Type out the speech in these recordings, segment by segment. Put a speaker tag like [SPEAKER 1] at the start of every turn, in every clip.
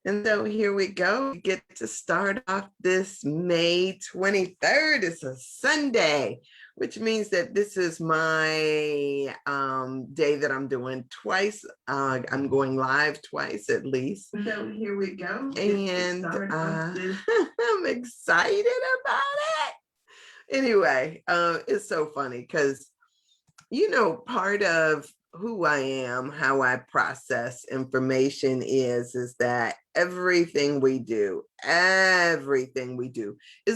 [SPEAKER 1] And so here we go. We get to start off this May 23rd. It's a Sunday, which means that this is my day that I'm doing twice. I'm going live twice at least. So here we go. And I'm excited about it. Anyway, it's so funny because part of who I am, how I process information is that everything we do is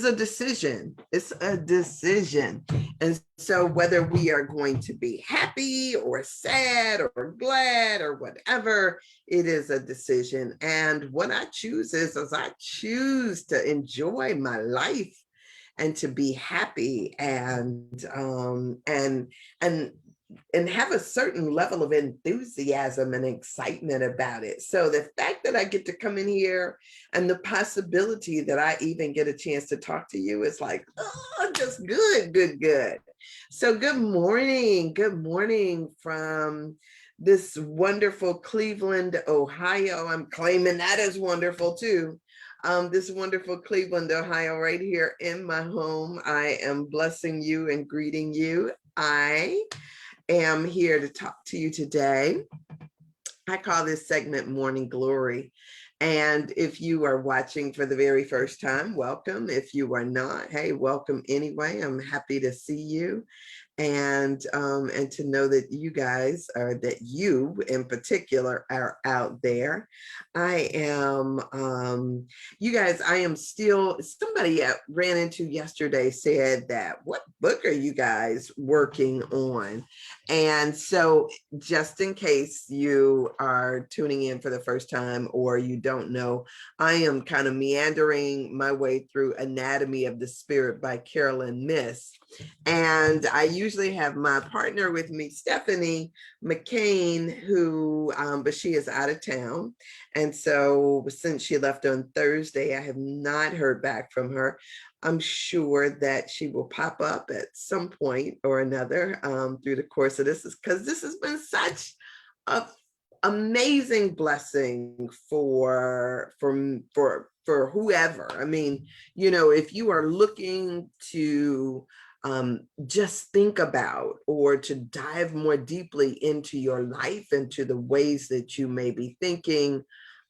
[SPEAKER 1] a decision. It's a decision. And so whether we are going to be happy or sad or glad or whatever, it is a decision. And what I choose is I choose to enjoy my life and to be happy and have a certain level of enthusiasm and excitement about it. So the fact that I get to come in here and the possibility that I even get a chance to talk to you is like, oh, just good. So good morning from this wonderful Cleveland, Ohio. I'm claiming that is wonderful too. This wonderful Cleveland, Ohio, right here in my home. I am blessing you and greeting you. I am here to talk to you today. I call this segment Morning Glory. And if you are watching for the very first time, welcome. If you are not, hey, welcome anyway. I'm happy to see you. And to know that you guys are, that you in particular are out there. I am, you guys, I am still, somebody I ran into yesterday said that, what book are you guys working on? And so just in case you are tuning in for the first time or you don't know, I am kind of meandering my way through Anatomy of the Spirit by Carolyn Myss. And I usually have my partner with me, Stephanie McCain, who, but she is out of town. And so since she left on Thursday, I have not heard back from her. I'm sure that she will pop up at some point or another through the course of this, because this has been such an amazing blessing for whoever. I mean, if you are looking to just think about or to dive more deeply into your life, into the ways that you may be thinking,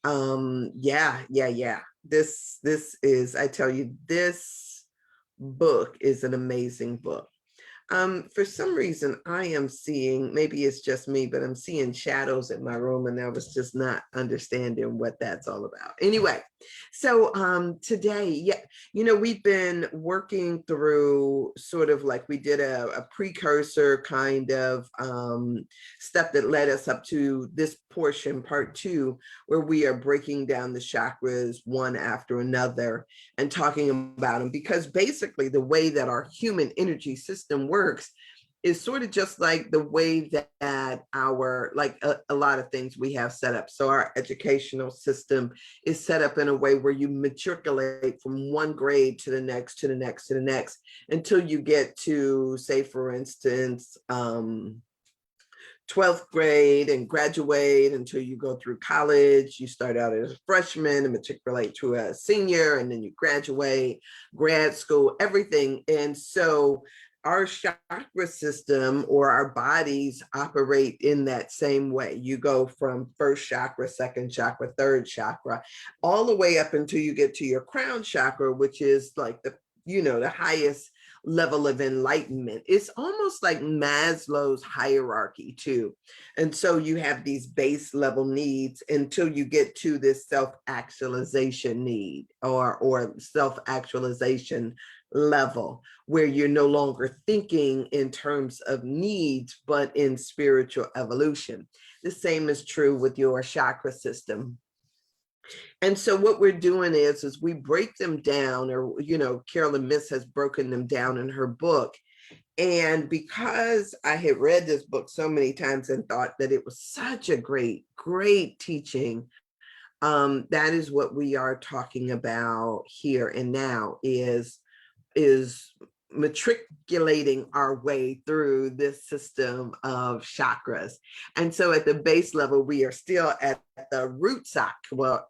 [SPEAKER 1] yeah. This is, I tell you, this book is an amazing book. For some reason, I am seeing, maybe it's just me, but I'm seeing shadows in my room, and I was just not understanding what that's all about. Anyway, so today, yeah, we've been working through sort of like we did a precursor kind of step that led us up to this portion, part 2, where we are breaking down the chakras one after another and talking about them, because basically the way that our human energy system works is sort of just like the way that our, like a lot of things we have set up. So our educational system is set up in a way where you matriculate from one grade to the next, to the next, to the next, until you get to, say, for instance, 12th grade and graduate until you go through college. You start out as a freshman and matriculate to a senior, and then you graduate, grad school, everything. And so our chakra system, or our bodies, operate in that same way. You go from first chakra, second chakra, third chakra, all the way up until you get to your crown chakra, which is like the highest level of enlightenment. It's almost like Maslow's hierarchy too. And so you have these base level needs until you get to this self-actualization need, or self-actualization level, where you're no longer thinking in terms of needs, but in spiritual evolution. The same is true with your chakra system. And so what we're doing is we break them down, or, Carolyn Myss has broken them down in her book. And because I had read this book so many times and thought that it was such a great teaching, that is what we are talking about here and now is matriculating our way through this system of chakras. And so at the base level, we are still at the root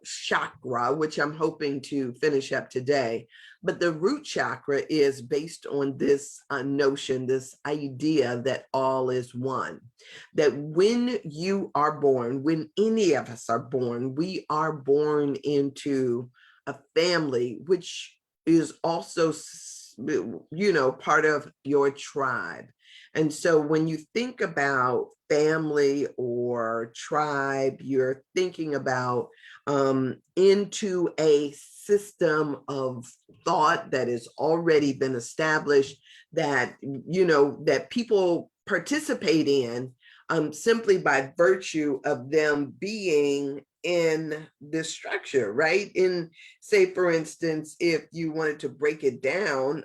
[SPEAKER 1] chakra, which I'm hoping to finish up today. But the root chakra is based on this notion, this idea that all is one. That when you are born, when any of us are born, we are born into a family, which is also, part of your tribe. And so when you think about family or tribe, you're thinking about into a system of thought that has already been established, that, that people participate in simply by virtue of them being in this structure, right? In, say, for instance, if you wanted to break it down,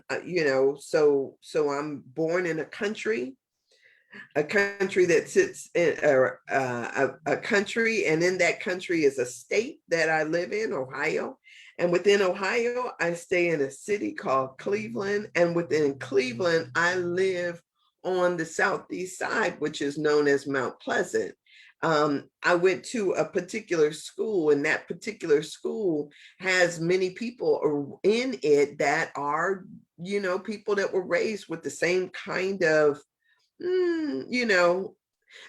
[SPEAKER 1] so I'm born in a country that sits in a country, and in that country is a state that I live in, Ohio. And within Ohio, I stay in a city called Cleveland. And within Cleveland, I live on the southeast side, which is known as Mount Pleasant. I went to a particular school, and that particular school has many people in it that are, people that were raised with the same kind of,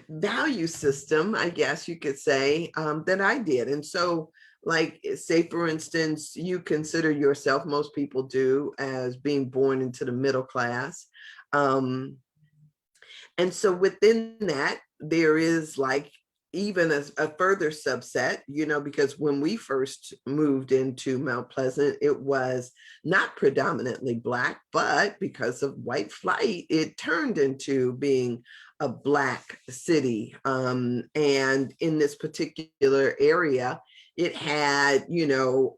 [SPEAKER 1] value system, I guess you could say, that I did. And so, like, say, for instance, you consider yourself, most people do, as being born into the middle class. And so within that, there is like even a further subset, because when we first moved into Mount Pleasant, it was not predominantly Black, but because of white flight, it turned into being a Black city. And in this particular area, it had,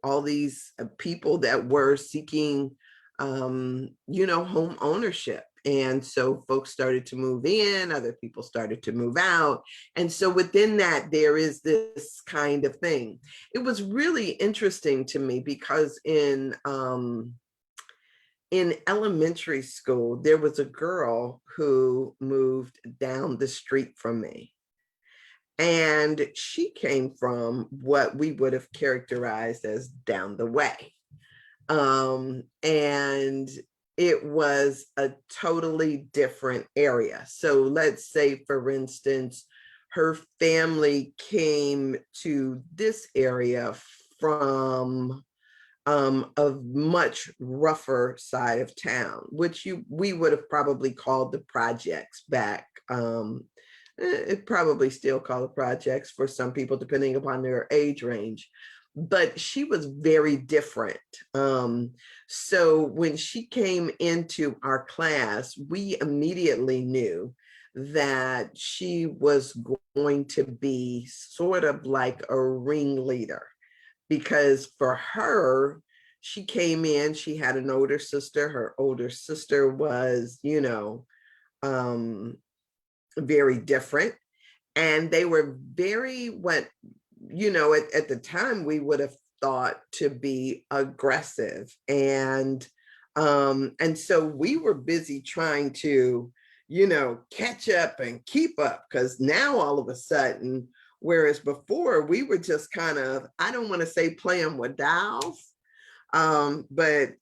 [SPEAKER 1] all these people that were seeking, home ownership. And so folks started to move in, other people started to move out. And so within that, there is this kind of thing. It was really interesting to me because in elementary school, there was a girl who moved down the street from me. And she came from what we would have characterized as down the way. And it was a totally different area. So let's say, for instance, her family came to this area from a much rougher side of town, which we would have probably called the projects back. It probably still called the projects for some people, depending upon their age range. But she was very different. So when she came into our class, we immediately knew that she was going to be sort of like a ringleader, because for her, she came in, she had an older sister. Her older sister was, very different. And they were very, at the time we would have thought to be aggressive. And so we were busy trying to, catch up and keep up, because now all of a sudden, whereas before we were just kind of, I don't want to say playing with dolls, but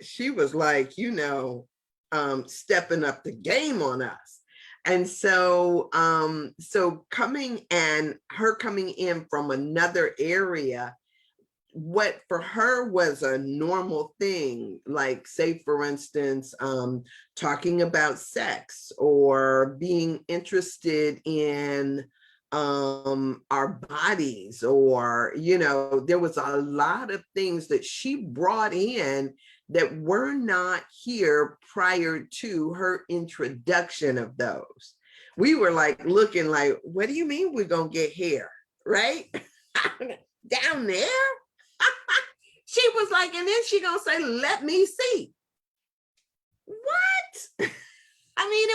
[SPEAKER 1] she was like, stepping up the game on us. And so, so coming in from another area, what for her was a normal thing, like, say, for instance, talking about sex or being interested in our bodies, or, there was a lot of things that she brought in that were not here prior to her introduction of those. We were like looking like, what do you mean we're gonna get hair, right? Down there? She was like, and then she gonna say, let me see. What? I mean,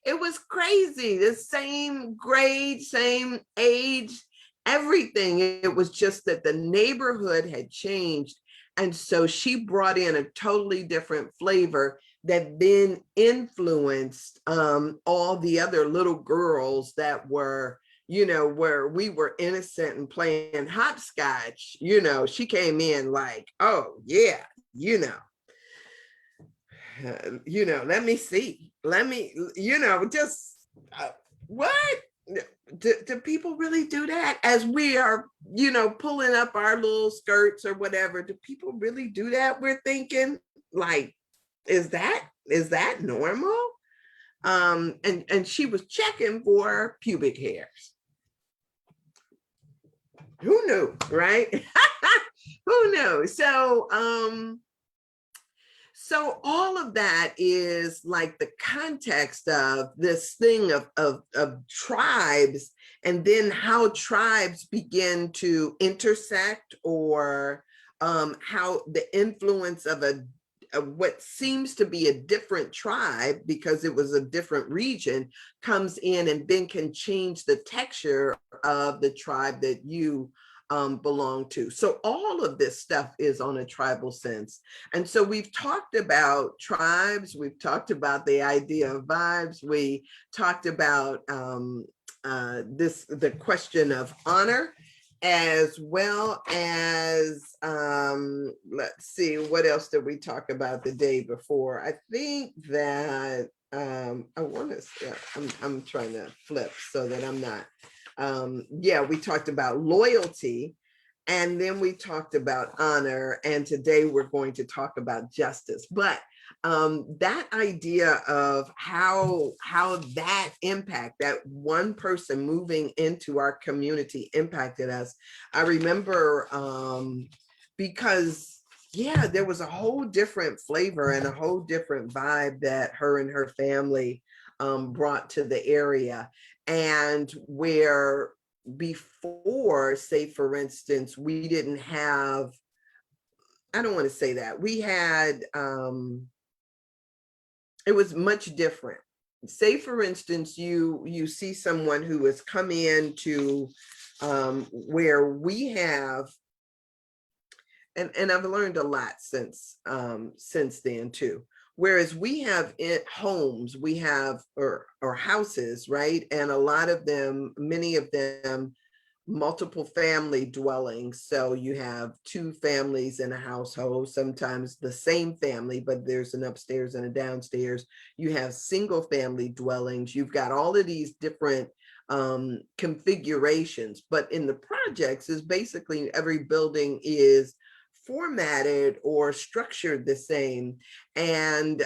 [SPEAKER 1] it was crazy. The same grade, same age, everything. It was just that the neighborhood had changed. And so she brought in a totally different flavor that then influenced all the other little girls that were, where we were innocent and playing hopscotch. She came in like, oh yeah, let me see, just what? Do people really do that as we are, pulling up our little skirts or whatever? Do people really do that? We're thinking like, is that normal? And she was checking for pubic hairs. Who knew, right? Who knew? So all of that is like the context of this thing of tribes, and then how tribes begin to intersect, or how the influence of what seems to be a different tribe, because it was a different region, comes in and then can change the texture of the tribe that you belong to. So all of this stuff is on a tribal sense. And so we've talked about tribes, we've talked about the idea of vibes, we talked about the question of honor, as well as, let's see, what else did we talk about the day before? I think that, I want to, I'm trying to flip so that I'm not, yeah, we talked about loyalty, and then we talked about honor, and today we're going to talk about justice. But that idea of how that impact, that one person moving into our community impacted us. I remember because yeah, there was a whole different flavor and a whole different vibe that her and her family brought to the area. And where before, say for instance, we didn't have, I don't want to say that, we had it was much different. Say for instance, you see someone who has come in to where we have, and I've learned a lot since then too. Whereas we have homes, we have or houses, right? And a lot of them, many of them, multiple family dwellings. So you have two families in a household, sometimes the same family, but there's an upstairs and a downstairs. You have single family dwellings. You've got all of these different configurations, but in the projects is basically every building is formatted or structured the same, and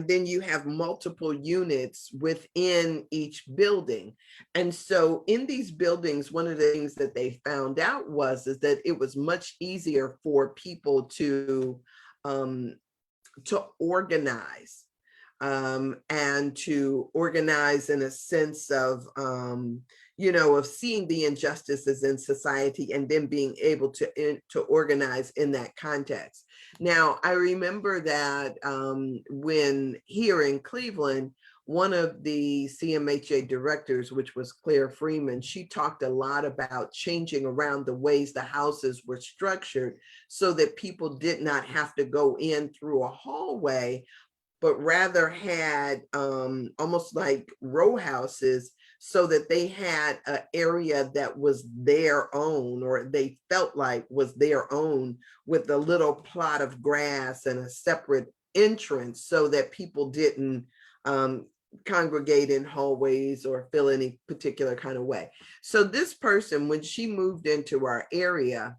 [SPEAKER 1] then you have multiple units within each building. And so in these buildings, one of the things that they found out is that it was much easier for people to organize, and to organize in a sense of of seeing the injustices in society and then being able to organize in that context. Now, I remember that when here in Cleveland, one of the CMHA directors, which was Claire Freeman, she talked a lot about changing around the ways the houses were structured so that people did not have to go in through a hallway, but rather had almost like row houses, so that they had an area that was their own, or they felt like was their own, with a little plot of grass and a separate entrance, so that people didn't congregate in hallways or feel any particular kind of way. So this person, when she moved into our area,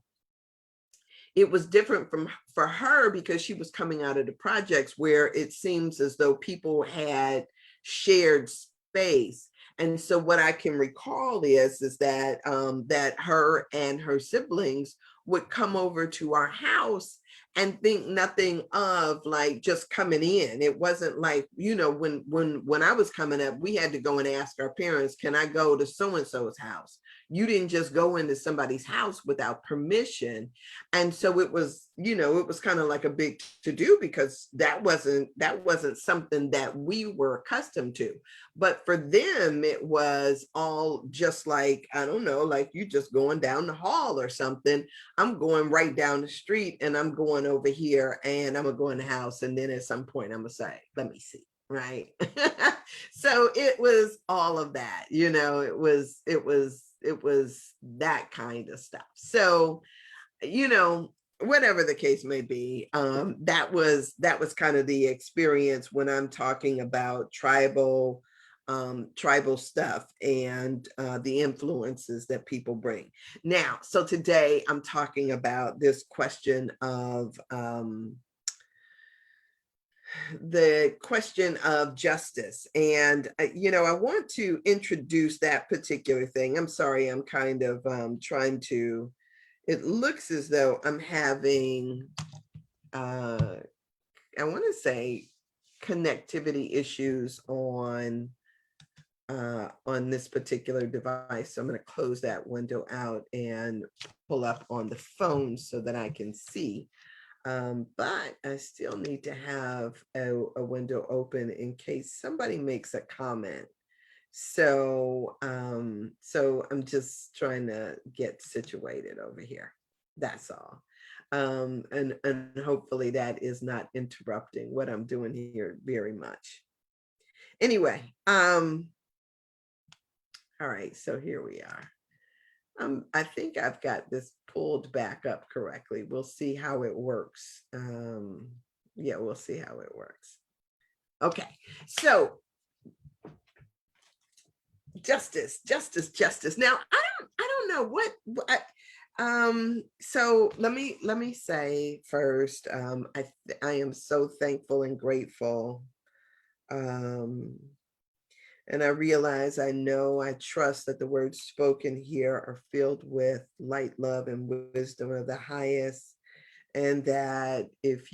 [SPEAKER 1] it was different for her, because she was coming out of the projects where it seems as though people had shared space. And so what I can recall is that that her and her siblings would come over to our house and think nothing of like just coming in. It wasn't like, when I was coming up, we had to go and ask our parents, can I go to so-and-so's house? You didn't just go into somebody's house without permission. And so it was, it was kind of like a big to do, because that wasn't something that we were accustomed to. But for them, it was all just like, I don't know, like you just going down the hall or something. I'm going right down the street and I'm going over here and I'm gonna go in the house. And then at some point I'm gonna say, let me see. Right. So it was all of that, it was that kind of stuff. So, whatever the case may be, that was kind of the experience when I'm talking about tribal stuff and the influences that people bring. Now, so today I'm talking about this question of the question of justice. And, I want to introduce that particular thing. I'm sorry, I'm kind of trying to, it looks as though I'm having, I want to say, connectivity issues on this particular device. So I'm going to close that window out and pull up on the phone so that I can see. But I still need to have a window open in case somebody makes a comment. So I'm just trying to get situated over here. That's all. And hopefully that is not interrupting what I'm doing here very much. Anyway, all right, so here we are. I think I've got this pulled back up correctly. We'll see how it works. Yeah, we'll see how it works. Okay, so justice. Now, I don't know what so let me say first, I am so thankful and grateful. And I realize, I know, I trust that the words spoken here are filled with light, love, and wisdom of the highest. And that if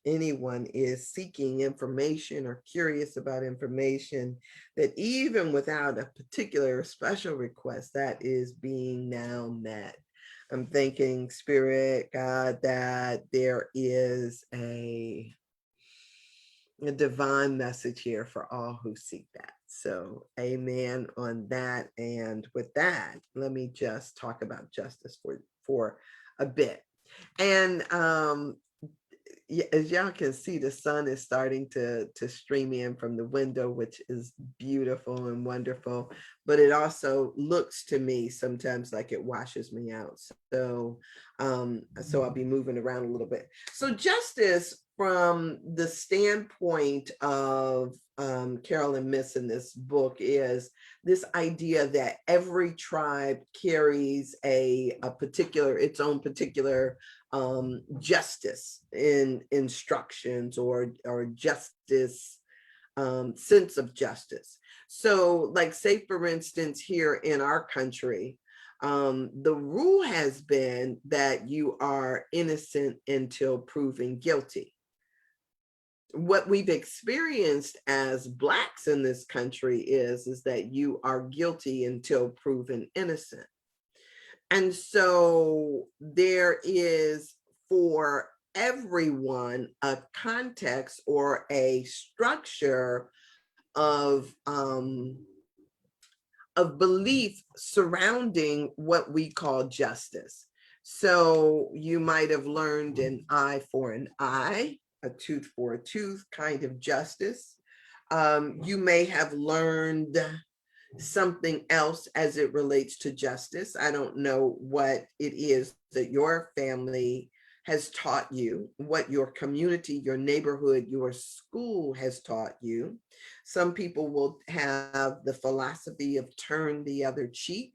[SPEAKER 1] anyone is seeking information or curious about information, that even without a particular special request, that is being now met. I'm thanking Spirit, God, that there is a divine message here for all who seek that. So amen on that. And with that, let me just talk about justice for a bit. And as y'all can see, the sun is starting to stream in from the window, which is beautiful and wonderful. But it also looks to me sometimes like it washes me out. So I'll be moving around a little bit. So justice, from the standpoint of Carolyn Miss in this book, is this idea that every tribe carries its own particular justice in instructions or justice, sense of justice. So, like, say for instance, here in our country, the rule has been that you are innocent until proven guilty. What we've experienced as Blacks in this country is that you are guilty until proven innocent. And so there is, for everyone, a context or a structure of belief surrounding what we call justice. So you might have learned an eye for an eye, a tooth for a tooth kind of justice. You may have learned something else as it relates to justice. I don't know what it is that your family has taught you, what your community, your neighborhood, your school has taught you. Some people will have the philosophy of turn the other cheek.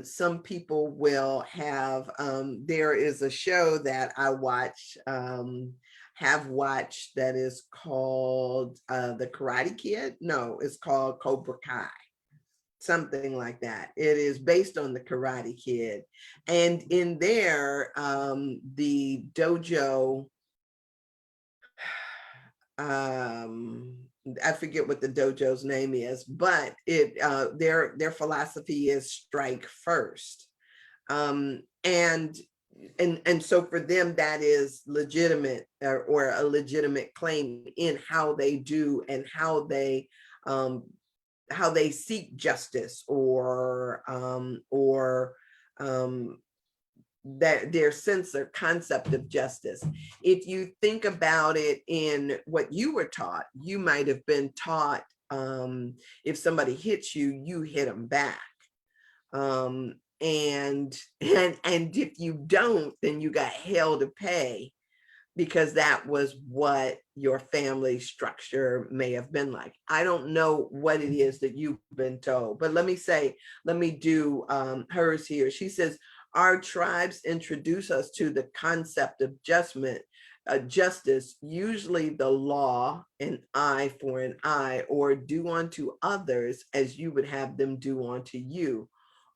[SPEAKER 1] Some people will have, there is a show that I have watched, that is called The Karate Kid. No, it's called Cobra Kai, something like that. It is based on The Karate Kid. And in there, the dojo, I forget what the dojo's name is, but their philosophy is strike first. And so for them, that is legitimate, or a legitimate claim in how they do and um, how they seek justice, or that their sense or concept of justice. If you think about it in what you were taught, you might have been taught, if somebody hits you, you hit them back. And if you don't, then you got hell to pay, because that was what your family structure may have been like. I don't know what it is that you've been told, but let me do hers here. She says, our tribes introduce us to the concept of justice, usually the law, an eye for an eye, or do unto others as you would have them do unto you,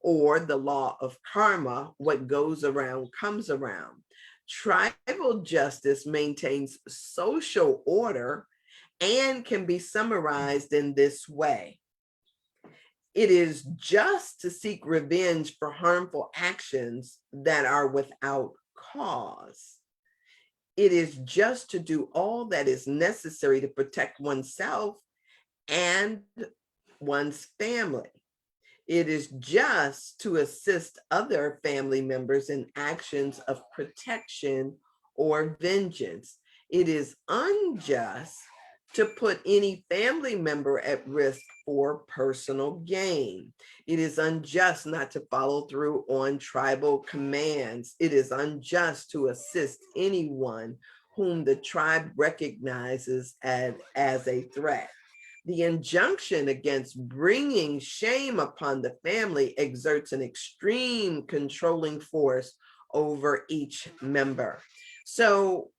[SPEAKER 1] or the law of karma, what goes around comes around. Tribal justice maintains social order and can be summarized in this way. It is just to seek revenge for harmful actions that are without cause. It is just to do all that is necessary to protect oneself and one's family. It is just to assist other family members in actions of protection or vengeance. It is unjust to put any family member at risk for personal gain. It is unjust not to follow through on tribal commands. It is unjust to assist anyone whom the tribe recognizes as a threat. The injunction against bringing shame upon the family exerts an extreme controlling force over each member. So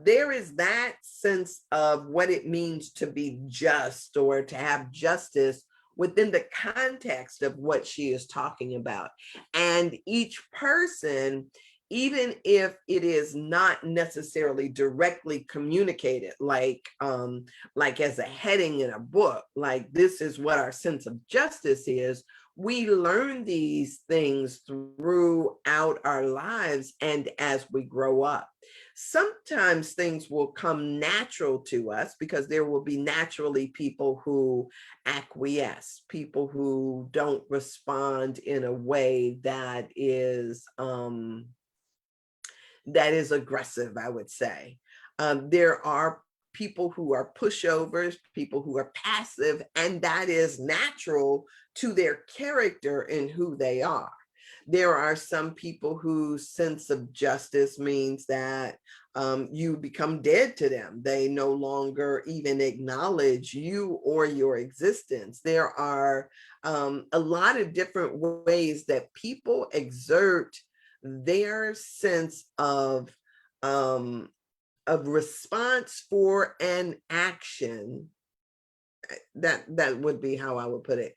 [SPEAKER 1] there is that sense of what it means to be just, or to have justice within the context of what she is talking about. And each person, even if it is not necessarily directly communicated, like as a heading in a book, like this is what our sense of justice is, we learn these things throughout our lives and as we grow up. Sometimes things will come natural to us because there will be naturally people who acquiesce, people who don't respond in a way that is aggressive, I would say. There are people who are pushovers, people who are passive, and that is natural to their character and who they are. There are some people whose sense of justice means that you become dead to them. They no longer even acknowledge you or your existence. There are a lot of different ways that people exert their sense of response for an action. That would be how I would put it.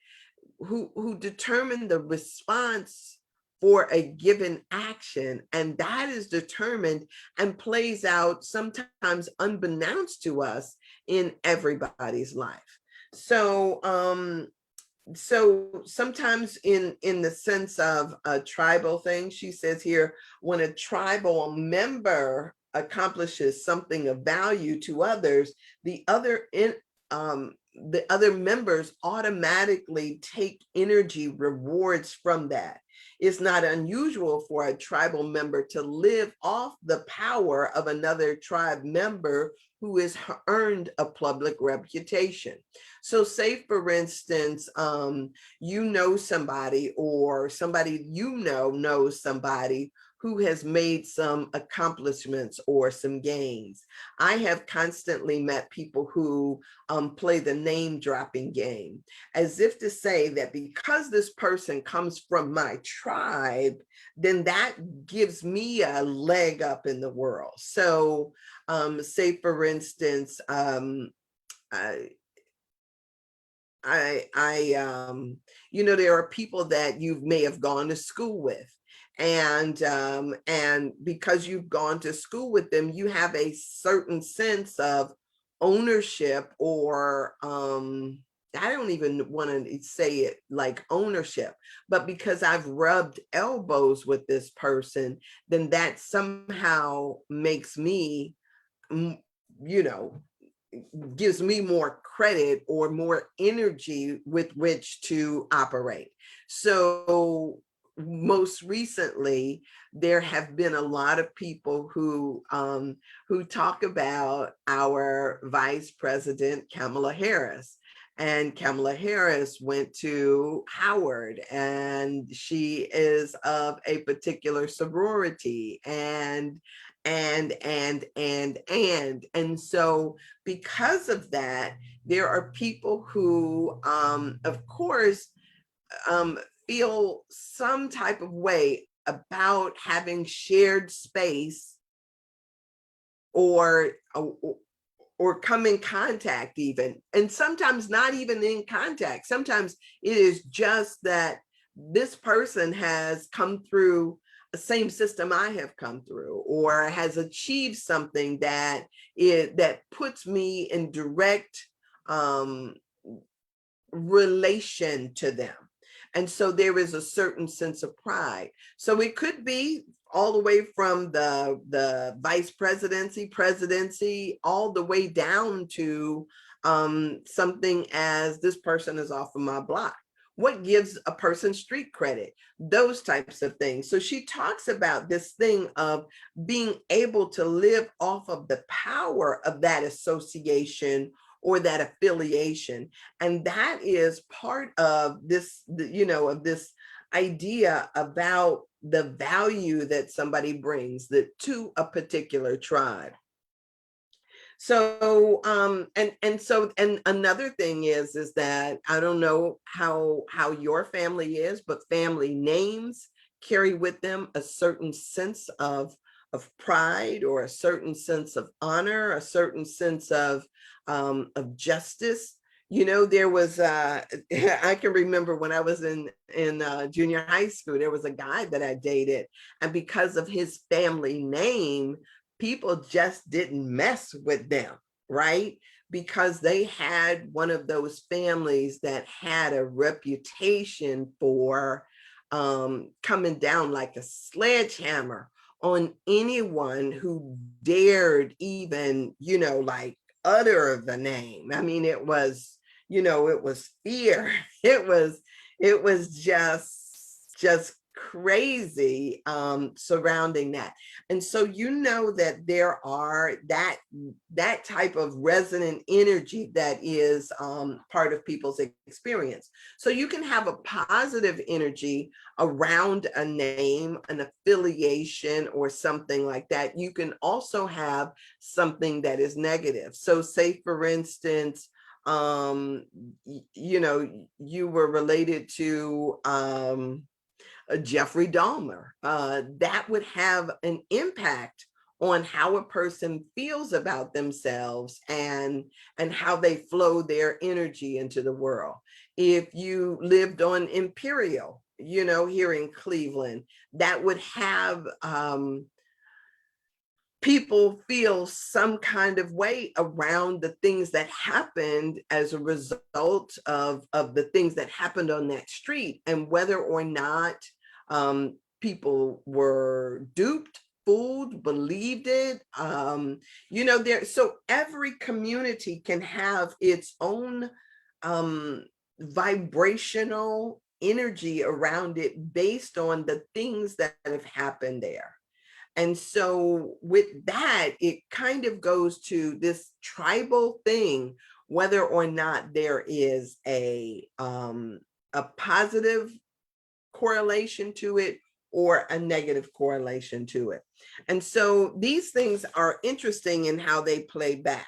[SPEAKER 1] Who determine the response for a given action, and that is determined and plays out sometimes unbeknownst to us in everybody's life. So sometimes in the sense of a tribal thing, she says here, when a tribal member accomplishes something of value to others, the other members automatically take energy rewards from that. It's not unusual for a tribal member to live off the power of another tribe member who has earned a public reputation. So say, for instance, you know somebody, or somebody you know knows somebody who has made some accomplishments or some gains. I have constantly met people who play the name dropping game, as if to say that because this person comes from my tribe, then that gives me a leg up in the world. So say, for instance, there are people that you may have gone to school with, and because you've gone to school with them, you have a certain sense of ownership, or I don't even want to say it like ownership, but because I've rubbed elbows with this person, then that somehow makes me, mm, you know, gives me more credit or more energy with which to operate. So most recently, there have been a lot of people who talk about our Vice President Kamala Harris. And Kamala Harris went to Howard, and she is of a particular sorority, and so because of that, there are people who, of course, um, feel some type of way about having shared space, or or come in contact even, and sometimes not even in contact. Sometimes it is just that this person has come through the same system I have come through, or has achieved something that puts me in direct um, relation to them. And so there is a certain sense of pride. So it could be all the way from the vice presidency, all the way down to something as this person is off of my block. What gives a person street credit? Those types of things. So she talks about this thing of being able to live off of the power of that association or that affiliation. And that is part of this, of this idea about the value that somebody brings to a particular tribe. So and another thing is that I don't know how your family is, but family names carry with them a certain sense of pride, or a certain sense of honor, a certain sense of justice. There was I can remember when I was in junior high school, there was a guy that I dated, and because of his family name, people just didn't mess with them, right? Because they had one of those families that had a reputation for coming down like a sledgehammer on anyone who dared even, like utter the name. I mean, it was fear. It was just crazy surrounding that. And so that there are that type of resonant energy that is part of people's experience. So you can have a positive energy around a name, an affiliation, or something like that. You can also have something that is negative. So say, for instance, you were related to Jeffrey Dahmer. That would have an impact on how a person feels about themselves, and how they flow their energy into the world. If you lived on Imperial, here in Cleveland, that would have people feel some kind of way around the things that happened as a result of the things that happened on that street, and whether or not people were duped, fooled, believed it. So every community can have its own vibrational energy around it based on the things that have happened there. And so with that, it kind of goes to this tribal thing, whether or not there is a positive correlation to it or a negative correlation to it. And so these things are interesting in how they play back.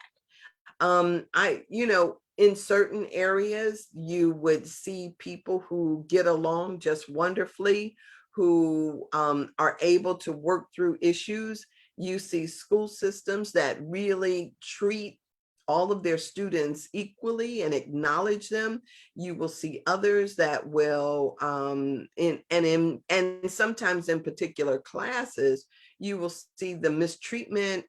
[SPEAKER 1] In certain areas, you would see people who get along just wonderfully, who are able to work through issues. You see school systems that really treat all of their students equally and acknowledge them. You will see others that will, and sometimes in particular classes, you will see the mistreatment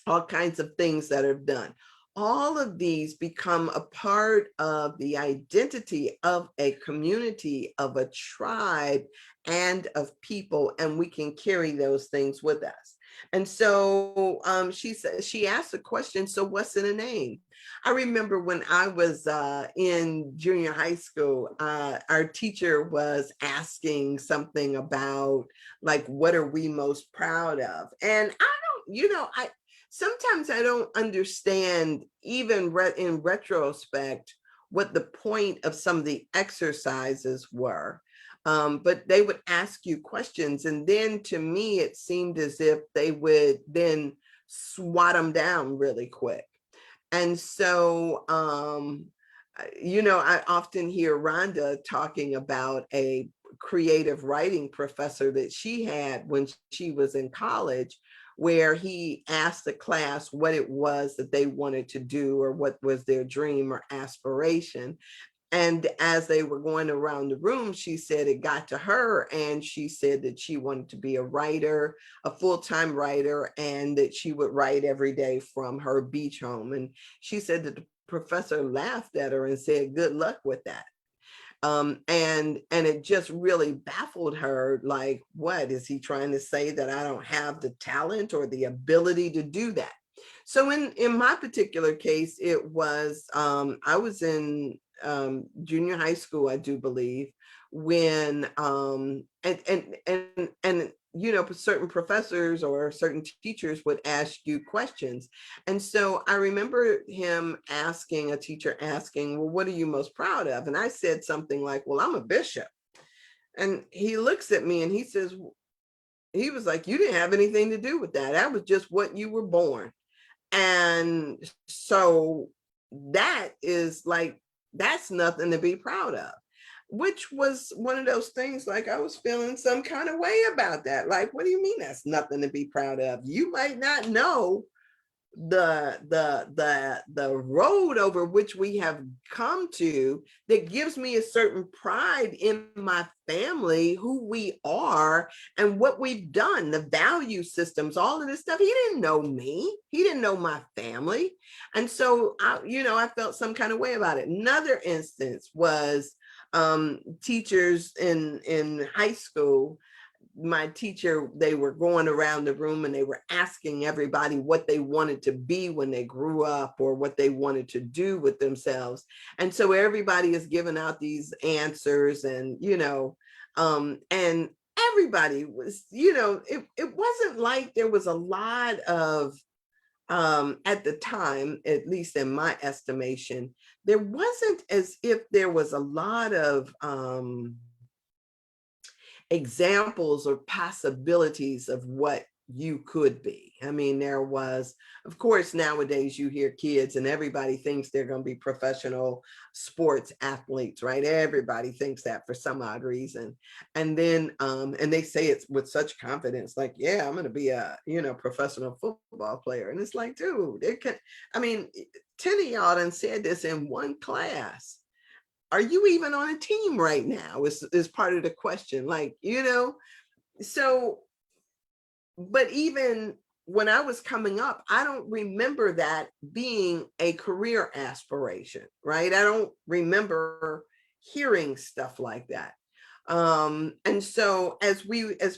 [SPEAKER 1] all kinds of things that are done. All of these become a part of the identity of a community, of a tribe, and of people, and we can carry those things with us. And so she said, she asked the question, so what's in a name? I remember when I was in junior high school, our teacher was asking something about, like, what are we most proud of? And I don't, I sometimes I don't understand, even in retrospect, what the point of some of the exercises were. But they would ask you questions. And then to me, it seemed as if they would then swat them down really quick. And so, I often hear Rhonda talking about a creative writing professor that she had when she was in college, where he asked the class what it was that they wanted to do or what was their dream or aspiration. And as they were going around the room, she said it got to her, and she said that she wanted to be a writer, a full-time writer, and that she would write every day from her beach home. And she said that the professor laughed at her and said, good luck with that. And it just really baffled her, like, what is he trying to say, that I don't have the talent or the ability to do that? So in my particular case, it was I was in junior high school, I do believe, when and certain professors or certain teachers would ask you questions. And so I remember a teacher asking, well, what are you most proud of? And I said something like, well, I'm a bishop. And he looks at me and he says, he was like, you didn't have anything to do with that. That was just what you were born. And so that is like, that's nothing to be proud of, which was one of those things, like I was feeling some kind of way about that. Like, what do you mean that's nothing to be proud of? You might not know the road over which we have come to, that gives me a certain pride in my family, who we are and what we've done, the value systems, all of this stuff. He didn't know me, he didn't know my family. And so I felt some kind of way about it. Another instance was teachers in high school. My teacher, they were going around the room and they were asking everybody what they wanted to be when they grew up, or what they wanted to do with themselves. And so everybody is giving out these answers, and and everybody was, it wasn't like there was a lot of at the time, at least in my estimation, there wasn't as if there was a lot of examples or possibilities of what you could be. I mean, there was, of course, nowadays you hear kids and everybody thinks they're going to be professional sports athletes, right? Everybody thinks that for some odd reason. And then, and they say it with such confidence, like, yeah, I'm going to be a, professional football player. And it's like, dude, it can, I mean, 10 of y'all done said this in one class. Are you even on a team right now is part of the question, like, so, but even when I was coming up, I don't remember that being a career aspiration, right? I don't remember hearing stuff like that. And so as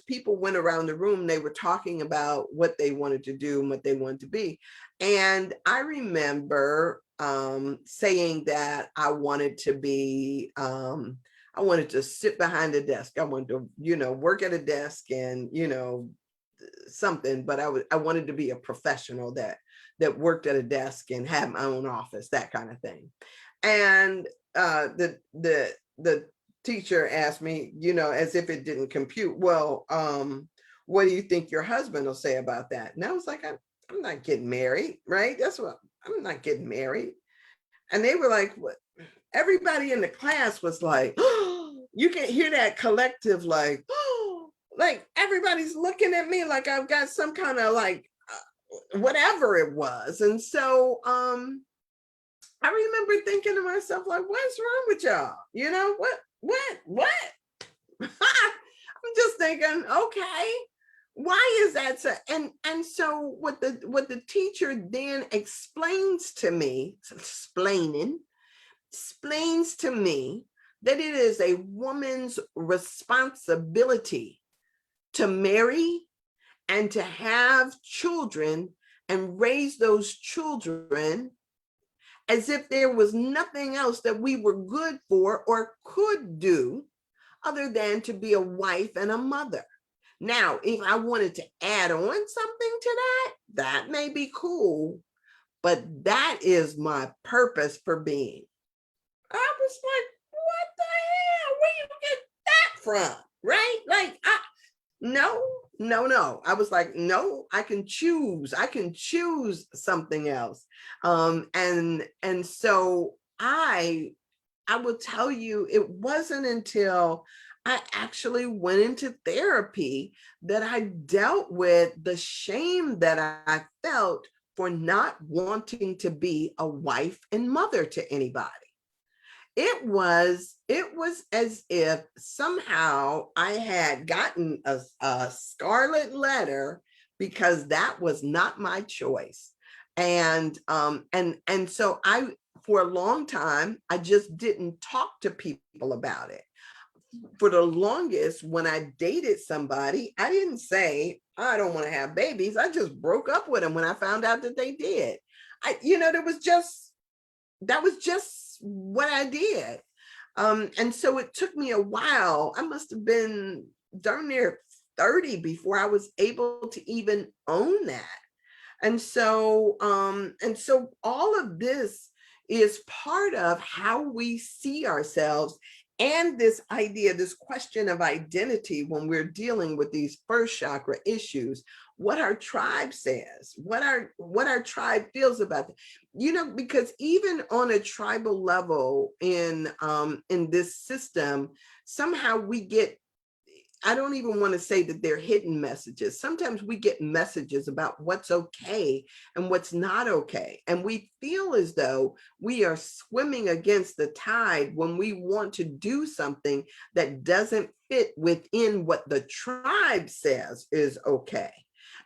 [SPEAKER 1] people went around the room, they were talking about what they wanted to do and what they wanted to be. And I remember saying that I wanted to be, I wanted to sit behind a desk. I wanted to, work at a desk and, something, but I wanted to be a professional that worked at a desk and had my own office, that kind of thing. And the teacher asked me, as if it didn't compute, well, what do you think your husband will say about that? And I was like, I'm not getting married, right? I'm not getting married. And they were like, what? Everybody in the class was like, oh, you can hear that collective, like, oh, like everybody's looking at me like I've got some kind of like, whatever it was. And so, I remember thinking to myself, like, what's wrong with y'all? What? I'm just thinking, okay, Why is that so? And so what the teacher then explains to me, explains to me that it is a woman's responsibility to marry and to have children and raise those children as if there was nothing else that we were good for or could do other than to be a wife and a mother. Now, if I wanted to add on something to that, that may be cool, but that is my purpose for being. I was like, what the hell? Where you get that from? Right? Like, no. I was like, no, I can choose. I can choose something else. And so I will tell you, it wasn't until I actually went into therapy that I dealt with the shame that I felt for not wanting to be a wife and mother to anybody. It was as if somehow I had gotten a scarlet letter because that was not my choice. And so I, for a long time, I just didn't talk to people about it. For the longest, when I dated somebody, I didn't say, I don't want to have babies. I just broke up with them when I found out that they did. That was just what I did. And so it took me a while. I must have been darn near 30 before I was able to even own that. And so all of this is part of how we see ourselves, and this idea, this question of identity when we're dealing with these first chakra issues, what our tribe says, what our tribe feels about it. Because even on a tribal level in this system, somehow we get, I don't even want to say that they're hidden messages. Sometimes we get messages about what's okay and what's not okay. And we feel as though we are swimming against the tide when we want to do something that doesn't fit within what the tribe says is okay.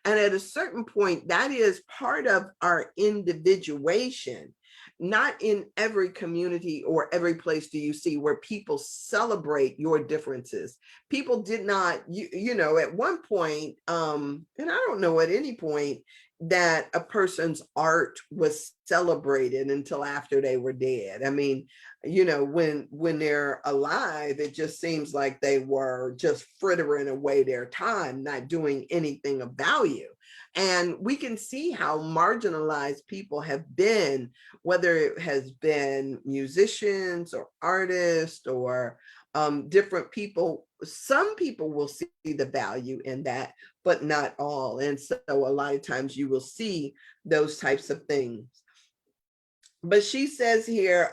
[SPEAKER 1] And at a certain point, that is part of our individuation. Not in every community or every place do you see where people celebrate your differences. People did not, at one point, and I don't know at any point that a person's art was celebrated until after they were dead. I mean, when they're alive, it just seems like they were just frittering away their time, not doing anything of value. And we can see how marginalized people have been, whether it has been musicians or artists or different people. Some people will see the value in that, but not all. And so a lot of times you will see those types of things. But she says here,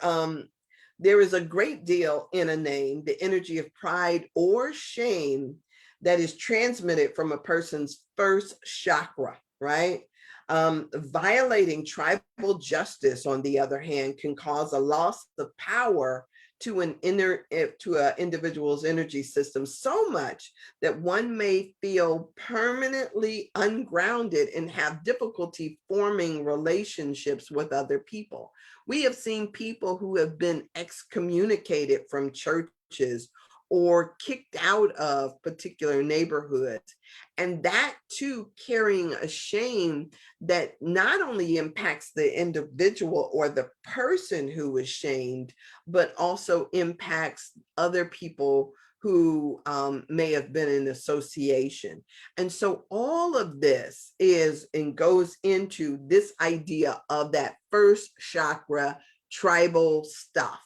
[SPEAKER 1] there is a great deal in a name, the energy of pride or shame that is transmitted from a person's first chakra, right? Violating tribal justice, on the other hand, can cause a loss of power to an individual's energy system, so much that one may feel permanently ungrounded and have difficulty forming relationships with other people. We have seen people who have been excommunicated from churches or kicked out of particular neighborhoods. And that too, carrying a shame that not only impacts the individual or the person who was shamed, but also impacts other people who may have been in association. And so all of this is and goes into this idea of that first chakra tribal stuff.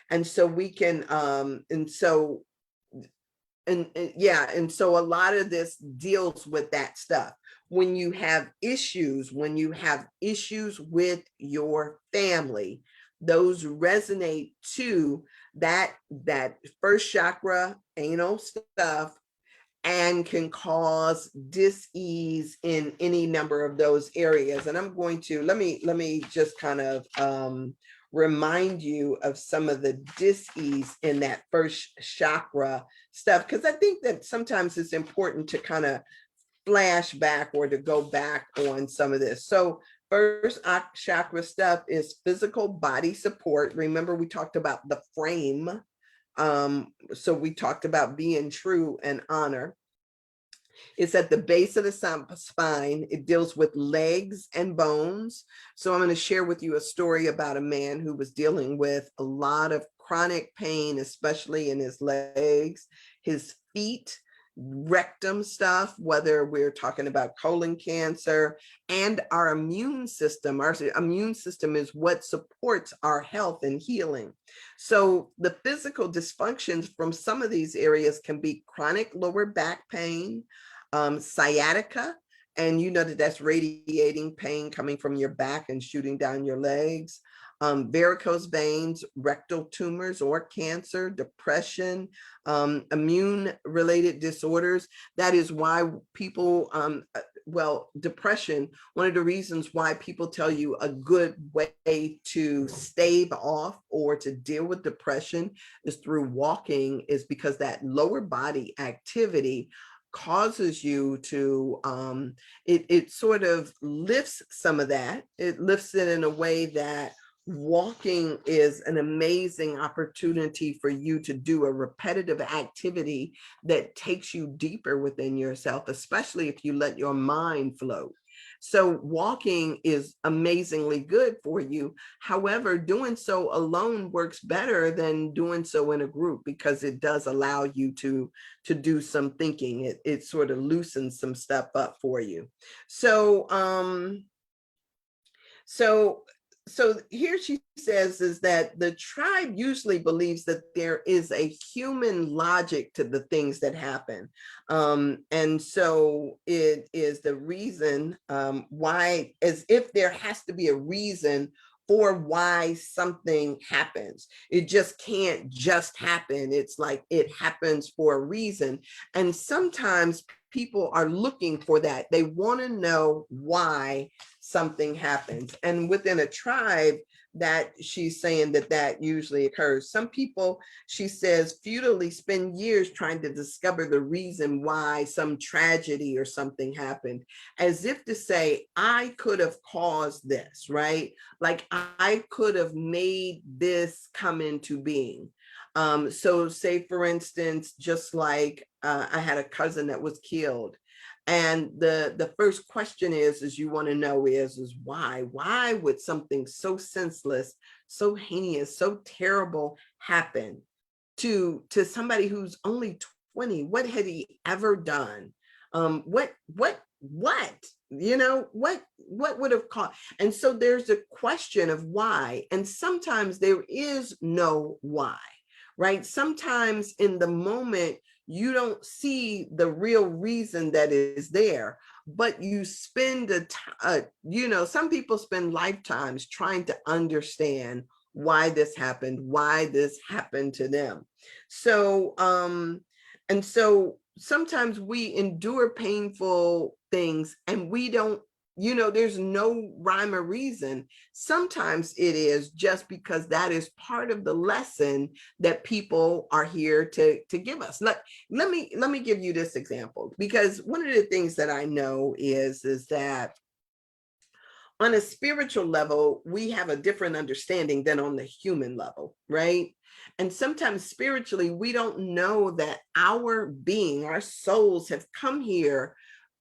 [SPEAKER 1] And so we can, and so a lot of this deals with that stuff. When you have issues with your family, those resonate to that first chakra anal stuff, and can cause dis-ease in any number of those areas. And I'm going to let me just kind of remind you of some of the dis-ease in that first chakra stuff, because I think that sometimes it's important to kind of flashback or to go back on some of this. So first chakra stuff is physical body support. Remember, we talked about the frame. So we talked about being true and honor. It's at the base of the spine. It deals with legs and bones. So I'm going to share with you a story about a man who was dealing with a lot of chronic pain, especially in his legs, his feet, rectum stuff, whether we're talking about colon cancer, and our immune system. Our immune system is what supports our health and healing. So the physical dysfunctions from some of these areas can be chronic lower back pain, sciatica, and you know that that's radiating pain coming from your back and shooting down your legs, varicose veins, rectal tumors or cancer, depression, immune related disorders. That is why people, well, depression, one of the reasons why people tell you a good way to stave off or to deal with depression is through walking, is because that lower body activity causes you to, it sort of lifts some of that. It lifts it in a way that walking is an amazing opportunity for you to do a repetitive activity that takes you deeper within yourself, especially if you let your mind float. So walking is amazingly good for you. However, doing so alone works better than doing so in a group, because it does allow you to do some thinking. It sort of loosens some stuff up for you. So so so here she says is that the tribe usually believes that there is a human logic to the things that happen. And so it is the reason why, as if there has to be a reason for why something happens. It just can't just happen. It's like it happens for a reason. And sometimes people are looking for that. They want to know why something happens. And within a tribe, that she's saying that usually occurs. Some people, she says, futilely spend years trying to discover the reason why some tragedy or something happened, as if to say, I could have caused this, right? Like I could have made this come into being. So say, for instance, just like I had a cousin that was killed. And the first question is you want to know is why would something so senseless, so heinous, so terrible happen to somebody who's only 20? What had he ever done? What, you know, what would have caused? And so there's a question of why. And sometimes there is no why, right? Sometimes in the moment, you don't see the real reason that is there, but you spend you know, some people spend lifetimes trying to understand why this happened to them. So, and so sometimes we endure painful things and we don't, you know, there's no rhyme or reason. Sometimes it is just because that is part of the lesson that people are here to give us. Let me give you this example, because one of the things that I know is that on a spiritual level, we have a different understanding than on the human level, right? And sometimes spiritually, we don't know that our being, our souls have come here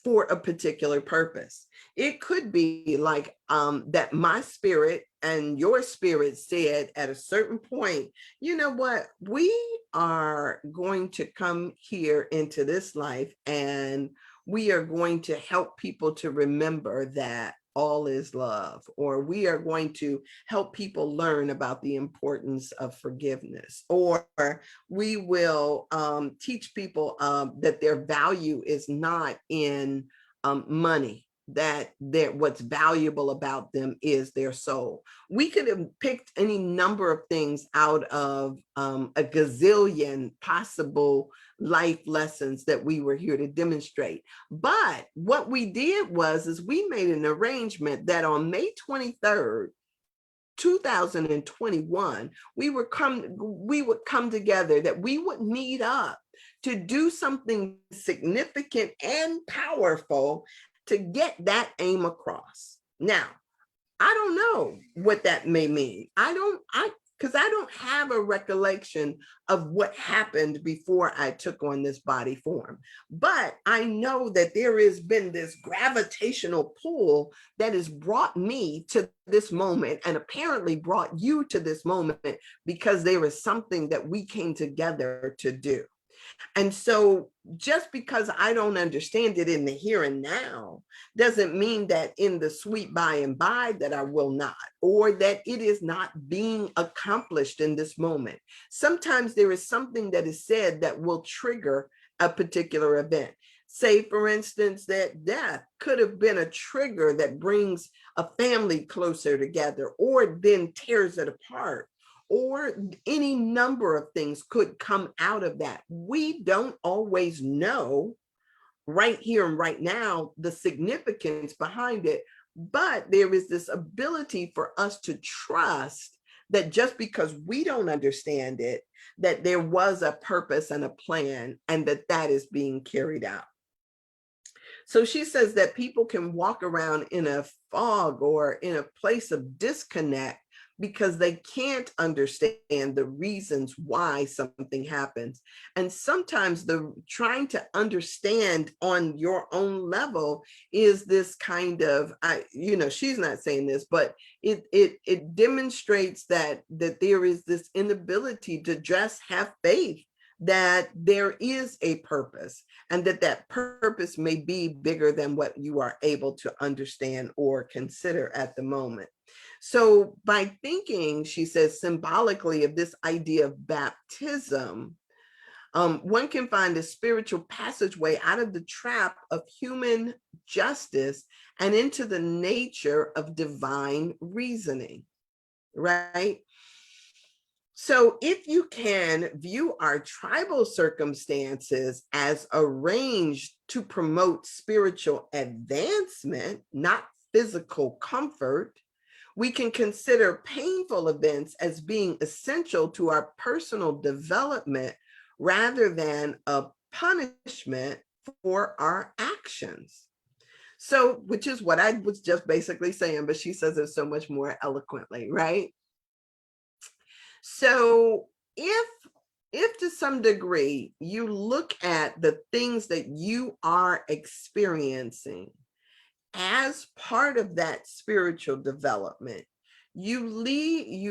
[SPEAKER 1] for a particular purpose. It could be like that my spirit and your spirit said at a certain point, you know what, we are going to come here into this life and we are going to help people to remember that all is love, or we are going to help people learn about the importance of forgiveness, or we will teach people that their value is not in money, that what's valuable about them is their soul. We could have picked any number of things out of a gazillion possible life lessons that we were here to demonstrate. But what we did is we made an arrangement that on May 23rd, 2021, we would come together, that we would meet up to do something significant and powerful to get that aim across. Now, I don't know what that may mean. Because I don't have a recollection of what happened before I took on this body form. But I know that there has been this gravitational pull that has brought me to this moment and apparently brought you to this moment because there is something that we came together to do. And so just because I don't understand it in the here and now doesn't mean that in the sweet by and by that I will not, or that it is not being accomplished in this moment. Sometimes there is something that is said that will trigger a particular event. Say, for instance, that death could have been a trigger that brings a family closer together or then tears it apart, or any number of things could come out of that. We don't always know right here and right now the significance behind it, but there is this ability for us to trust that just because we don't understand it, that there was a purpose and a plan, and that that is being carried out. So she says that people can walk around in a fog or in a place of disconnect because they can't understand the reasons why something happens. And sometimes the trying to understand on your own level is this kind of, she's not saying this, but it demonstrates that there is this inability to just have faith that there is a purpose and that purpose may be bigger than what you are able to understand or consider at the moment. So by thinking, she says, symbolically of this idea of baptism, one can find a spiritual passageway out of the trap of human justice and into the nature of divine reasoning, right? So if you can view our tribal circumstances as arranged to promote spiritual advancement, not physical comfort, we can consider painful events as being essential to our personal development rather than a punishment for our actions. So, which is what I was just basically saying, but she says it so much more eloquently, right? So if to some degree you look at the things that you are experiencing as part of that spiritual development, you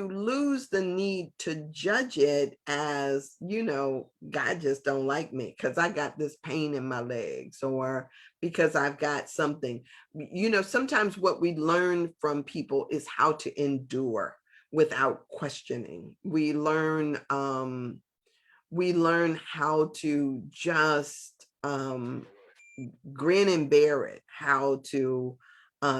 [SPEAKER 1] lose the need to judge it as, God just don't like me because I got this pain in my legs, or because I've got something. Sometimes what we learn from people is how to endure without questioning. We learn how to just grin and bear it, how to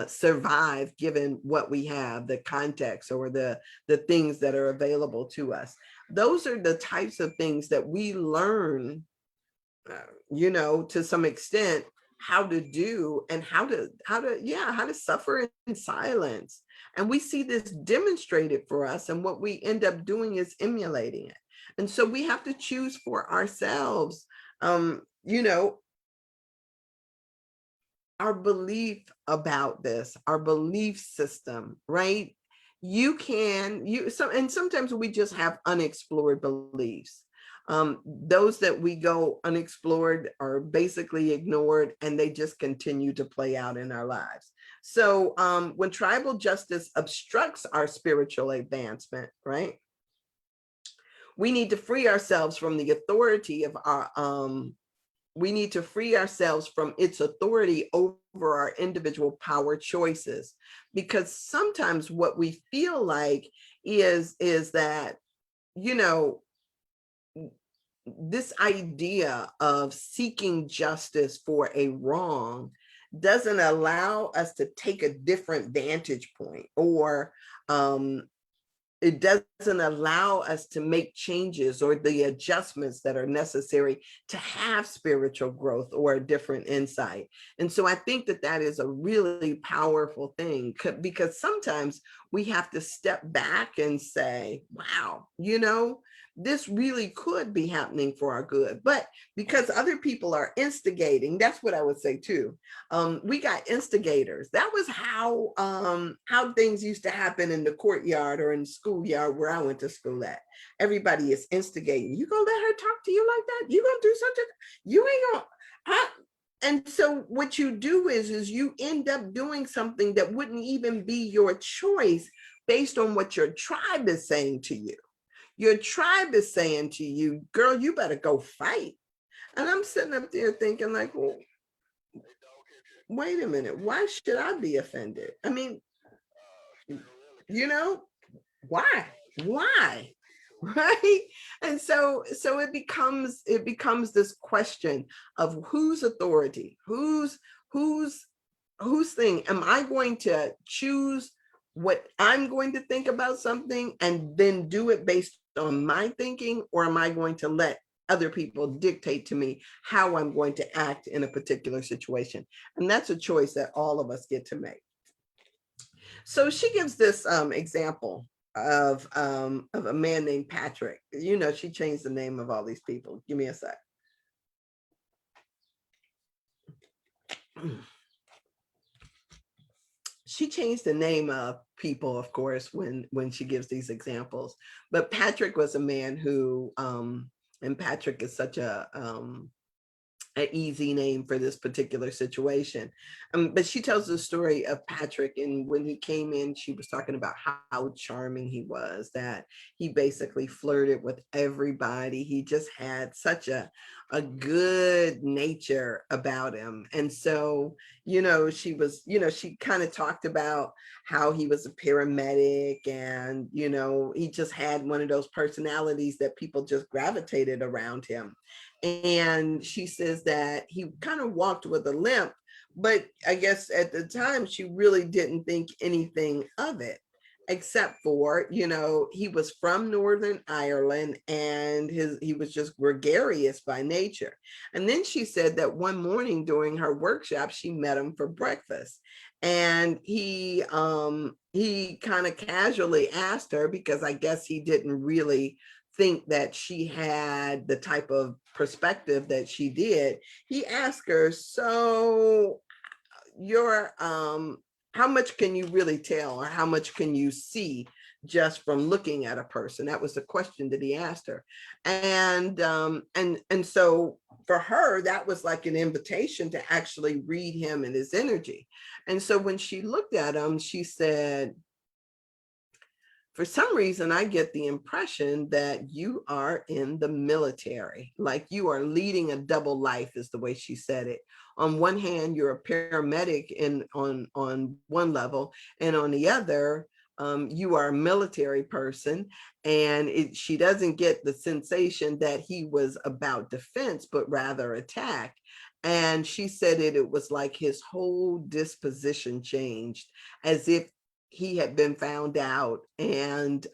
[SPEAKER 1] survive given what we have, the context or the things that are available to us. Those are the types of things that we learn, to some extent, how to do and how to suffer in silence. And we see this demonstrated for us, and what we end up doing is emulating it. And so we have to choose for ourselves, our belief about this, our belief system, right? And sometimes we just have unexplored beliefs. Those that we go unexplored are basically ignored, and they just continue to play out in our lives. So when tribal justice obstructs our spiritual advancement, right, we need to free ourselves from the authority of we need to free ourselves from its authority over our individual power choices. Because sometimes what we feel like is that, this idea of seeking justice for a wrong doesn't allow us to take a different vantage point, or it doesn't allow us to make changes or the adjustments that are necessary to have spiritual growth or a different insight. And so I think that is a really powerful thing, because sometimes we have to step back and say, wow, this really could be happening for our good. But because other people are instigating, that's what I would say too. We got instigators. That was how things used to happen in the courtyard or in the schoolyard where I went to school at. Everybody is instigating. You gonna let her talk to you like that? You gonna do something? You ain't gonna. And so what you do is you end up doing something that wouldn't even be your choice based on what your tribe is saying to you. Your tribe is saying to you, girl, you better go fight. And I'm sitting up there thinking like, well, wait a minute, why should I be offended? I mean, you know, why? Why? Right? And so it becomes this question of whose authority, whose whose thing am I going to choose what I'm going to think about something and then do it based on my thinking, or am I going to let other people dictate to me how I'm going to act in a particular situation? And that's a choice that all of us get to make. So she gives this example of a man named Patrick. You know, she changed the name of all these people. Give me a sec. She changed the name of people, of course, when she gives these examples. But Patrick was a man who, and Patrick is such an easy name for this particular situation. But she tells the story of Patrick, and when he came in, she was talking about how charming he was, that he basically flirted with everybody. He just had such a good nature about him. And so, she kind of talked about how he was a paramedic, and, he just had one of those personalities that people just gravitated around him. And she says that he kind of walked with a limp, but I guess at the time she really didn't think anything of it, except for, he was from Northern Ireland, and he was just gregarious by nature. And then she said that one morning during her workshop, she met him for breakfast. And he kind of casually asked her, because I guess he didn't really think that she had the type of perspective that she did. He asked her, so your how much can you really tell, or how much can you see just from looking at a person? That was the question that he asked her. And so for her, that was like an invitation to actually read him and his energy. And so when she looked at him, she said, for some reason, I get the impression that you are in the military, like you are leading a double life, is the way she said it. On one hand, you're a paramedic on one level, and on the other, you are a military person. And she doesn't get the sensation that he was about defense, but rather attack. And she said it was like his whole disposition changed, as if he had been found out. And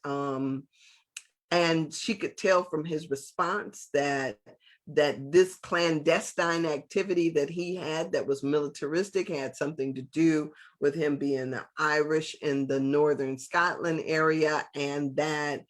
[SPEAKER 1] she could tell from his response that this clandestine activity that he had that was militaristic had something to do with him being Irish in the northern Scotland area. And that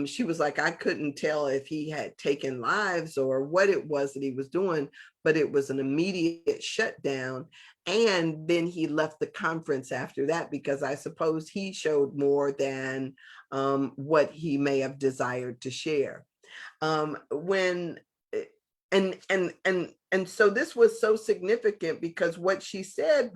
[SPEAKER 1] she was like, I couldn't tell if he had taken lives or what it was that he was doing, but it was an immediate shutdown. And then he left the conference after that, because I suppose he showed more than what he may have desired to share. When and so this was so significant, because what she said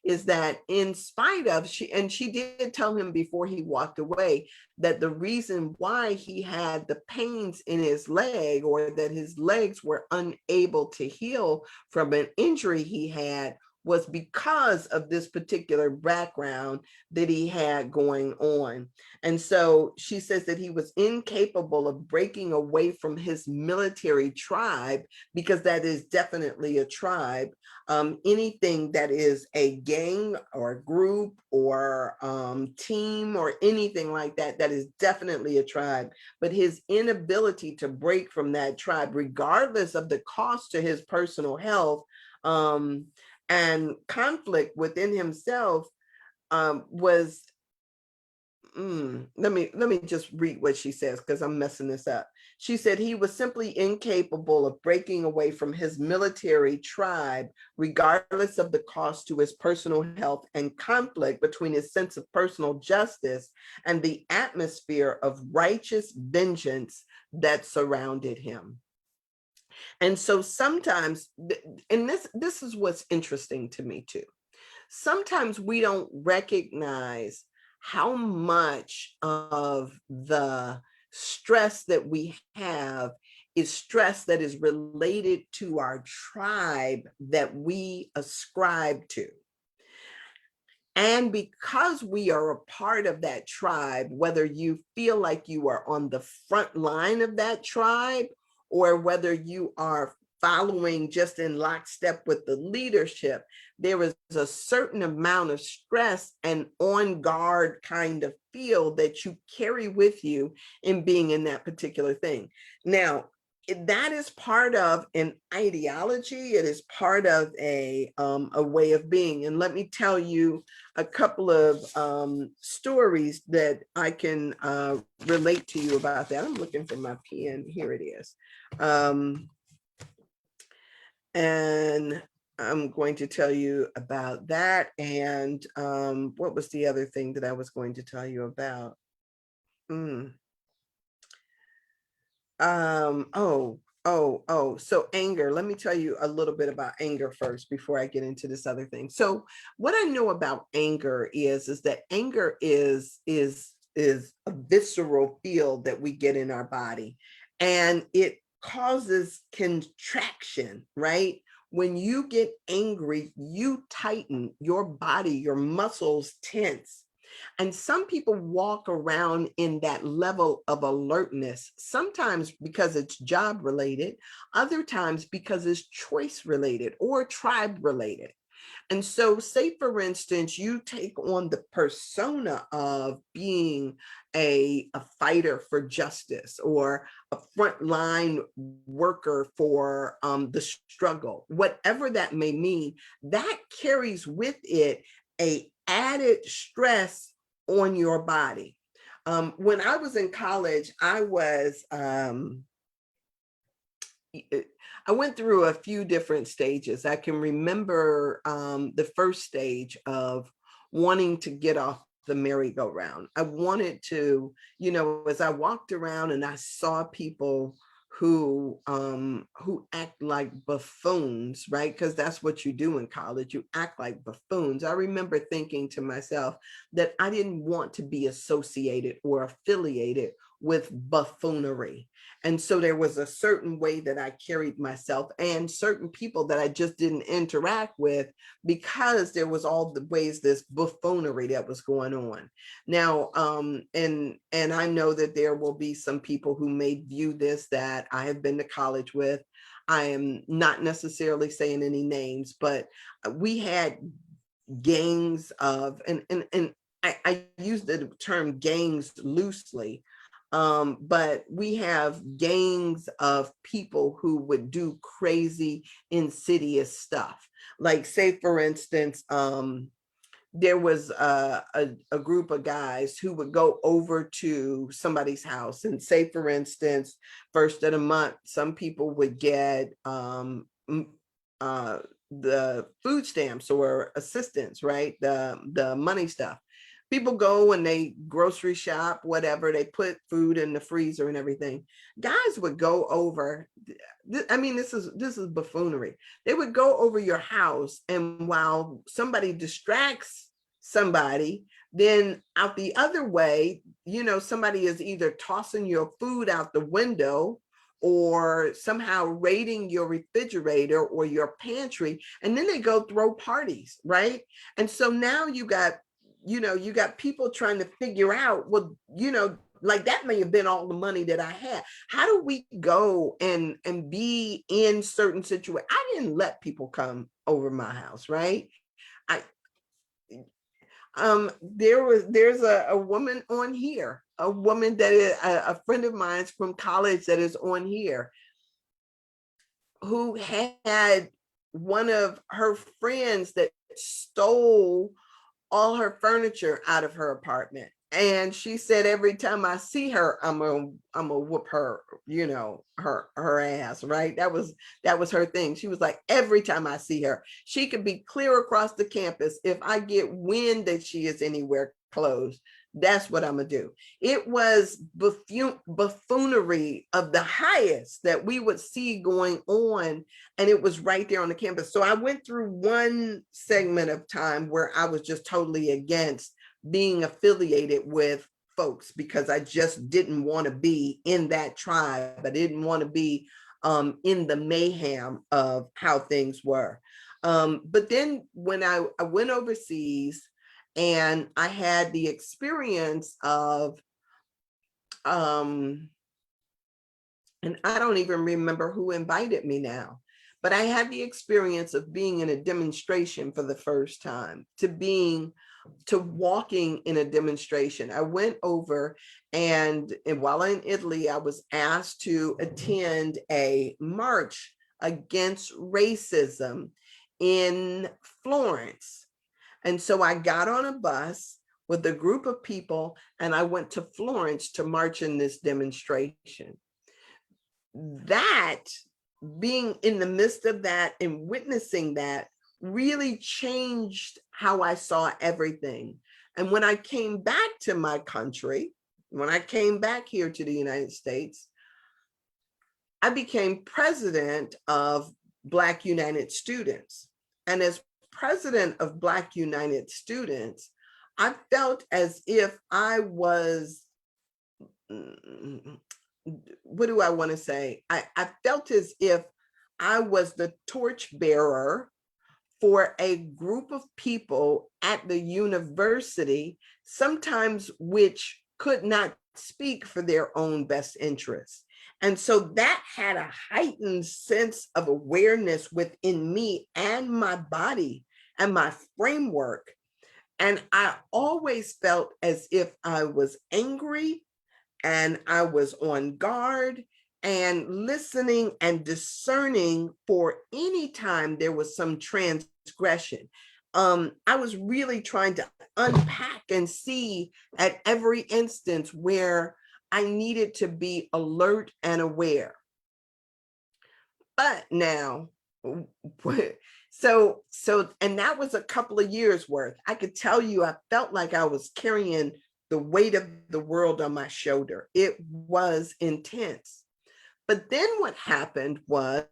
[SPEAKER 1] is that in spite of, she did tell him before he walked away that the reason why he had the pains in his leg, or that his legs were unable to heal from an injury he had, was because of this particular background that he had going on. And so she says that he was incapable of breaking away from his military tribe, because that is definitely a tribe. Anything that is a gang or a group or team or anything like that, that is definitely a tribe. But his inability to break from that tribe, regardless of the cost to his personal health, and conflict within himself, was Let me just read what she says, because I'm messing this up. She said he was simply incapable of breaking away from his military tribe, regardless of the cost to his personal health and conflict between his sense of personal justice and the atmosphere of righteous vengeance that surrounded him. And so sometimes, and this is what's interesting to me too. Sometimes we don't recognize how much of the stress that we have is stress that is related to our tribe that we ascribe to. And because we are a part of that tribe, whether you feel like you are on the front line of that tribe, or whether you are following just in lockstep with the leadership, there is a certain amount of stress and on guard kind of feel that you carry with you in being in that particular thing. Now, that is part of an ideology. It is part of a way of being. And let me tell you a couple of stories that I can relate to you about that. I'm looking for my pen. Here it is. And I'm going to tell you about that. And what was the other thing that I was going to tell you about? So anger. Let me tell you a little bit about anger first before I get into this other thing. So what I know about anger is that anger is a visceral feel that we get in our body, and it causes contraction, right? When you get angry, you tighten your body, your muscles tense. And some people walk around in that level of alertness, sometimes because it's job related, other times because it's choice related or tribe related. And so, say for instance, you take on the persona of being a fighter for justice or a frontline worker for the struggle, whatever that may mean, that carries with it a added stress on your body. When I was in college, I went through a few different stages. I can remember the first stage of wanting to get off the merry-go-round. I wanted to, as I walked around and I saw people who act like buffoons, right? Because that's what you do in college. You act like buffoons. I remember thinking to myself that I didn't want to be associated or affiliated with buffoonery. And so there was a certain way that I carried myself and certain people that I just didn't interact with, because there was all the ways this buffoonery that was going on. Now, and I know that there will be some people who may view this that I have been to college with. I am not necessarily saying any names, but we had gangs of, and I use the term gangs loosely, but we have gangs of people who would do crazy, insidious stuff. Like, say, for instance, there was a group of guys who would go over to somebody's house and, say, for instance, first of the month, some people would get the food stamps or assistance, right? The money stuff. People go and they grocery shop, whatever, they put food in the freezer and everything. Guys would go over. I mean, this is buffoonery. They would go over your house, and while somebody distracts somebody, then out the other way, somebody is either tossing your food out the window or somehow raiding your refrigerator or your pantry, and then they go throw parties, right? And so now you got people trying to figure out, well, like, that may have been all the money that I had. How do we go and be in certain situations? I didn't let people come over my house, right? I there's a woman on here, a woman that is a friend of mine's from college that is on here, who had one of her friends that stole all her furniture out of her apartment. And she said, every time I see her, I'm gonna whoop her, her ass, right? That was her thing. She was like, every time I see her, she could be clear across the campus. If I get wind that she is anywhere close, that's what I'm gonna do. It was buffoonery of the highest that we would see going on, and it was right there on the campus. So I went through one segment of time where I was just totally against being affiliated with folks, because I just didn't want to be in that tribe. I didn't want to be in the mayhem of how things were. But then when I went overseas and I had the experience of, and I don't even remember who invited me now, but I had the experience of being in a demonstration for the first time, to walking in a demonstration. I went over, and while in Italy, I was asked to attend a march against racism in Florence. And so I got on a bus with a group of people, and I went to Florence to march in this demonstration. That, being in the midst of that and witnessing that, really changed how I saw everything. And when I came back to my country, when I came back here to the United States, I became president of Black United Students. And as president of Black United Students, I felt as if I was, what do I want to say? I felt as if I was the torchbearer for a group of people at the university, sometimes which could not speak for their own best interests. And so that had a heightened sense of awareness within me and my body and my framework. And I always felt as if I was angry and I was on guard and listening and discerning for any time there was some transgression. I was really trying to unpack and see at every instance where I needed to be alert and aware. But now, and that was a couple of years worth. I could tell you, I felt like I was carrying the weight of the world on my shoulder. It was intense. But then what happened was,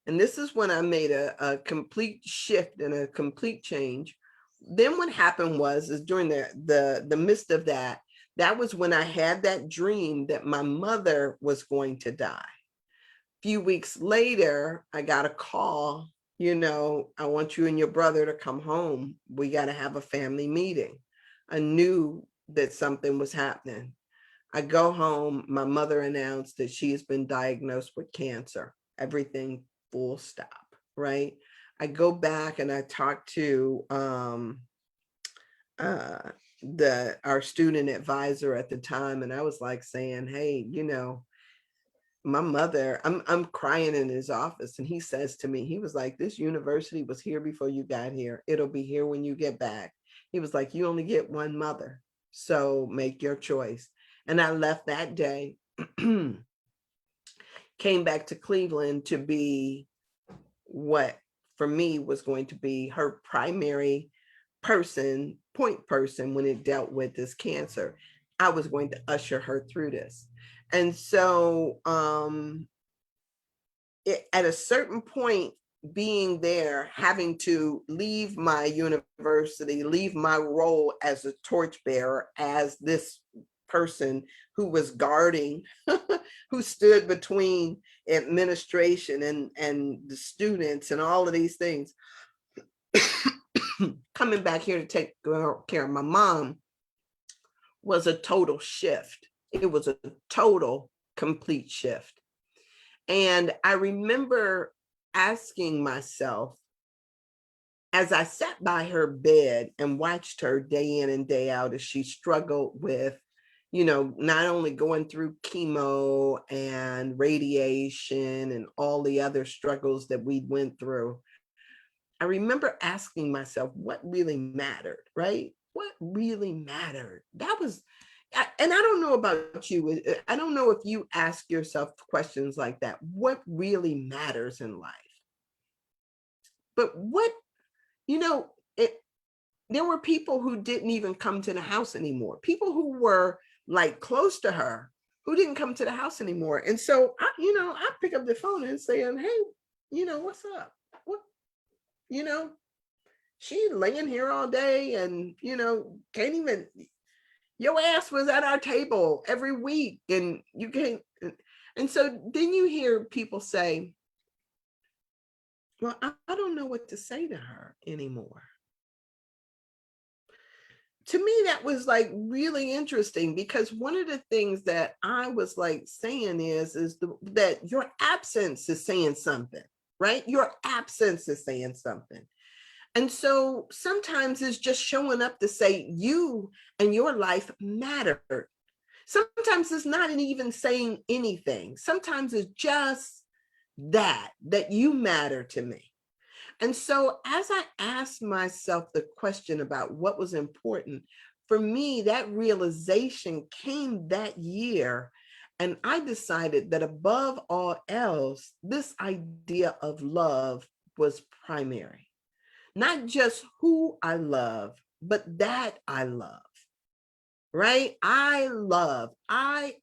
[SPEAKER 1] and this is when I made a complete shift and a complete change. Then what happened was, is during the midst of that, that was when I had that dream that my mother was going to die. A few weeks later, I got a call, I want you and your brother to come home. We got to have a family meeting. I knew that something was happening. I go home, my mother announced that she has been diagnosed with cancer, everything full stop, right? I go back and I talk to our student advisor at the time, and I was like saying, hey, my mother, I'm crying in his office, and he says to me, he was like, this university was here before you got here. It'll be here when you get back. He was like, you only get one mother, so make your choice. And I left that day, came back to Cleveland to be what for me was going to be her primary point person when it dealt with this cancer. I was going to usher her through this. And so at a certain point, being there, having to leave my university, leave my role as a torchbearer, as this person who was guarding, who stood between administration and the students and all of these things, coming back here to take care of my mom was a total shift. It was a total, complete shift. And I remember asking myself, as I sat by her bed and watched her day in and day out as she struggled with, not only going through chemo and radiation and all the other struggles that we went through, I remember asking myself what really mattered, right? what really mattered? That was, and I don't know about you. I don't know if you ask yourself questions like that. What really matters in life? But what, you know, it, there were people who didn't even come to the house anymore. People who were like close to her who didn't come to the house anymore. And so I pick up the phone and saying, hey, what's up? What, you know, she laying here all day and, can't even, your ass was at our table every week and you can't. And so then you hear people say, well, I don't know what to say to her anymore. To me, that was like really interesting, because one of the things that I was like saying that your absence is saying something, right? Your absence is saying something. And so sometimes it's just showing up to say you and your life mattered. Sometimes it's not even saying anything. Sometimes it's just that you matter to me. And so as I asked myself the question about what was important, for me, that realization came that year. And I decided that above all else, this idea of love was primary. Not just who I love, but that I love. Right? I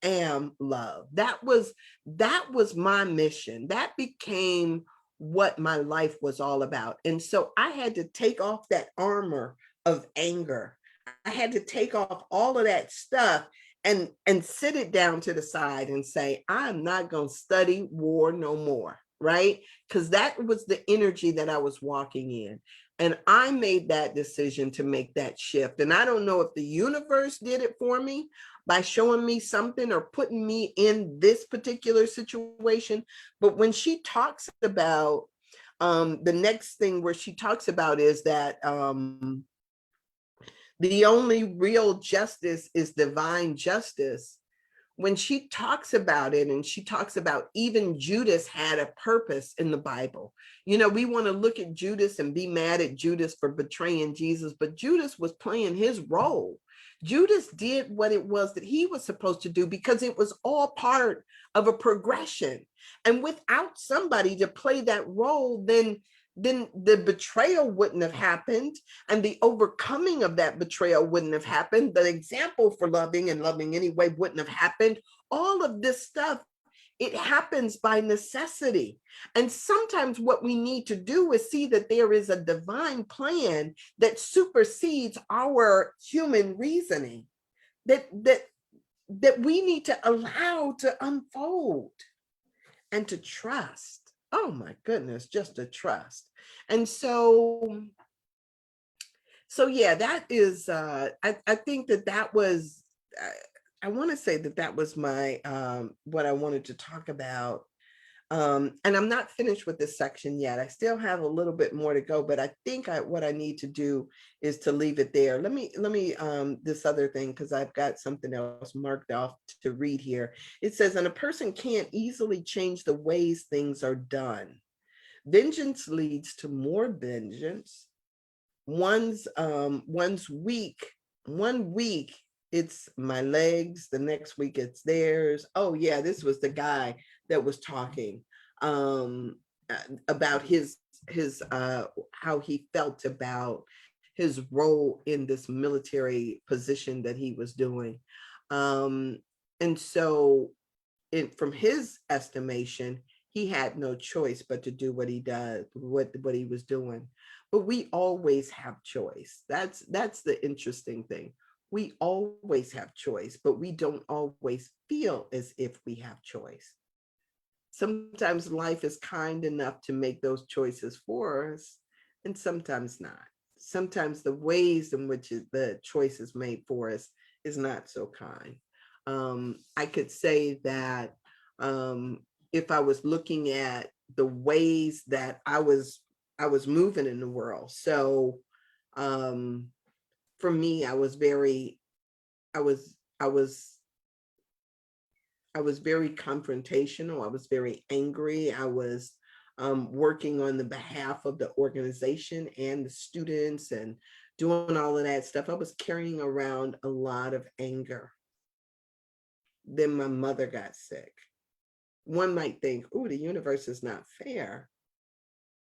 [SPEAKER 1] am love. That was my mission. That became what my life was all about. And so I had to take off that armor of anger. I had to take off all of that stuff and sit it down to the side and say, I'm not going to study war no more, right? Because that was the energy that I was walking in. And I made that decision to make that shift. And I don't know if the universe did it for me by showing me something or putting me in this particular situation. But when she talks about the next thing where she talks about is that the only real justice is divine justice. When she talks about it, and she talks about even Judas had a purpose in the Bible. We want to look at Judas and be mad at Judas for betraying Jesus, but Judas was playing his role. Judas did what it was that he was supposed to do because it was all part of a progression. And without somebody to play that role, then the betrayal wouldn't have happened, and the overcoming of that betrayal wouldn't have happened. The example for loving and loving anyway wouldn't have happened. All of this stuff, it happens by necessity. And sometimes what we need to do is see that there is a divine plan that supersedes our human reasoning, that we need to allow to unfold and to trust. Oh my goodness, just to trust. And so yeah, that is, I think that was, I want to say that was my, what I wanted to talk about. And I'm not finished with this section yet. I still have a little bit more to go, but I think what I need to do is to leave it there. Let me, this other thing, because I've got something else marked off to read here. It says, and a person can't easily change the ways things are done. Vengeance leads to more vengeance. One's week, 1 week it's my legs, the next week it's theirs. Oh yeah, this was the guy that was talking about his how he felt about his role in this military position that he was doing. And so from his estimation, he had no choice but to do what he does, what he was doing. But we always have choice. That's the interesting thing. We always have choice, but we don't always feel as if we have choice. Sometimes life is kind enough to make those choices for us, and sometimes not. Sometimes the ways in which the choice is made for us is not so kind. I could say that if I was looking at the ways that I was moving in the world. So for me, I was very confrontational. I was very angry. I was working on the behalf of the organization and the students, and doing all of that stuff, I was carrying around a lot of anger. Then my mother got sick. One might think, oh, the universe is not fair.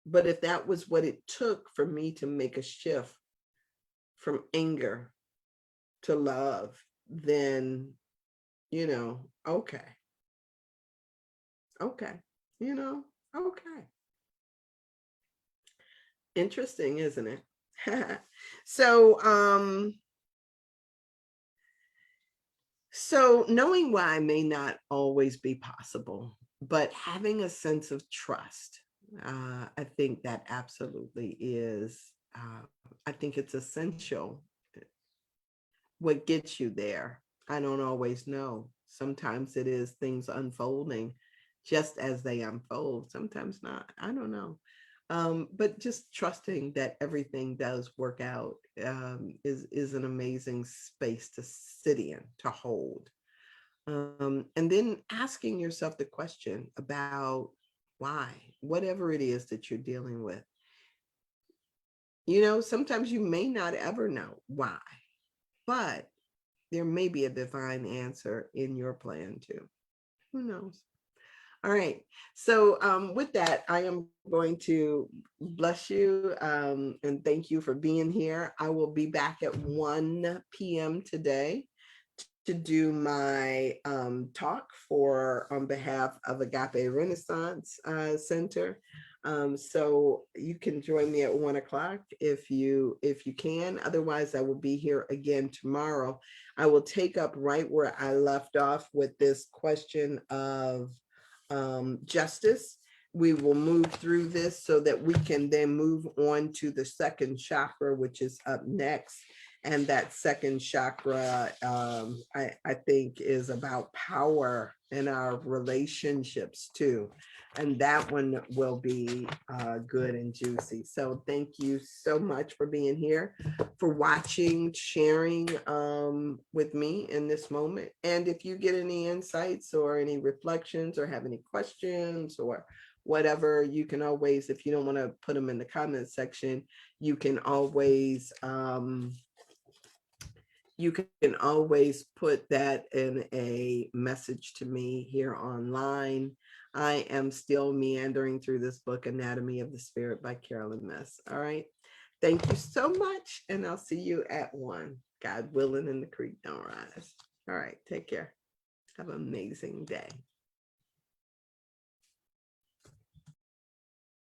[SPEAKER 1] But if that was what it took for me to make a shift from anger to love, then, okay, okay, okay. Interesting, isn't it? So, so knowing why may not always be possible, but having a sense of trust, I think that absolutely is. I think it's essential. What gets you there, I don't always know. Sometimes it is things unfolding just as they unfold. Sometimes not. I don't know. But just trusting that everything does work out is an amazing space to sit in, to hold. And then asking yourself the question about why, whatever it is that you're dealing with. Sometimes you may not ever know why, but there may be a divine answer in your plan too. Who knows? All right. So with that, I am going to bless you and thank you for being here. I will be back at 1 p.m. today to do my talk on behalf of Agape Renaissance Center. So you can join me at 1 o'clock if you can. Otherwise, I will be here again tomorrow. I will take up right where I left off with this question of justice. We will move through this so that we can then move on to the second chakra, which is up next. And that second chakra, I think, is about power in our relationships too. And that one will be good and juicy. So thank you so much for being here, for watching, sharing with me in this moment. And if you get any insights or any reflections or have any questions or whatever, you can always, if you don't want to put them in the comment section, you can always put that in a message to me here online. I am still meandering through this book, Anatomy of the Spirit by Carolyn Mess. All right. Thank you so much. And I'll see you at 1. God willing, and the creek don't rise. All right. Take care. Have an amazing day.